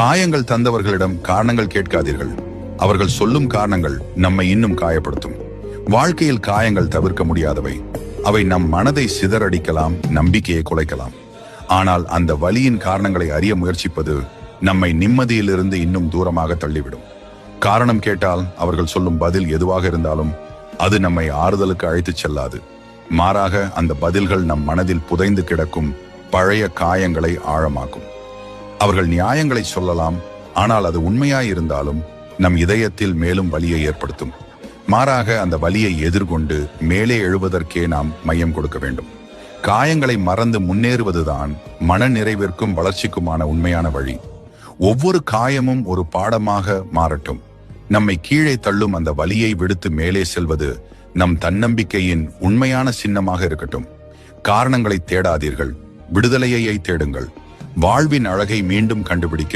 காயங்கள் தந்தவர்களிடம் காரணங்கள் கேட்காதீர்கள். அவர்கள் சொல்லும் காரணங்கள் நம்மை இன்னும் காயப்படுத்தும். வாழ்க்கையில் காயங்கள் தவிர்க்க முடியாதவை. அவை நம் மனதை சிதறடிக்கலாம், நம்பிக்கையை குலைக்கலாம். ஆனால் அந்த வலியின் காரணங்களை அறிய முயற்சிப்பது நம்மை நிம்மதியிலிருந்து இன்னும் தூரமாக தள்ளிவிடும். காரணம் கேட்டால் அவர்கள் சொல்லும் பதில் எதுவாக இருந்தாலும் அது நம்மை ஆறுதலுக்கு அழைத்துச் செல்லாது. மாறாக அந்த பதில்கள் நம் மனதில் புதைந்து கிடக்கும் பழைய காயங்களை ஆழமாக்கும். அவர்கள் நியாயங்களை சொல்லலாம், ஆனால் அது உண்மையாயிருந்தாலும் நம் இதயத்தில் மேலும் வலியை ஏற்படுத்தும். மாறாக அந்த வலியை எதிர்கொண்டு மேலே எழுவதற்கே நாம் மையம் கொடுக்க வேண்டும். காயங்களை மறந்து முன்னேறுவதுதான் மன நிறைவிற்கும் வளர்ச்சிக்குமான உண்மையான வழி. ஒவ்வொரு காயமும் ஒரு பாடமாக மாறட்டும். நம்மை கீழே தள்ளும் அந்த வலியை விடுத்து மேலே செல்வது நம் தன்னம்பிக்கையின் உண்மையான சின்னமாக இருக்கட்டும். காரணங்களை தேடாதீர்கள், விடுதலையை தேடுங்கள். வாழ்வின் அழகை மீண்டும் கண்டுபிடிக்க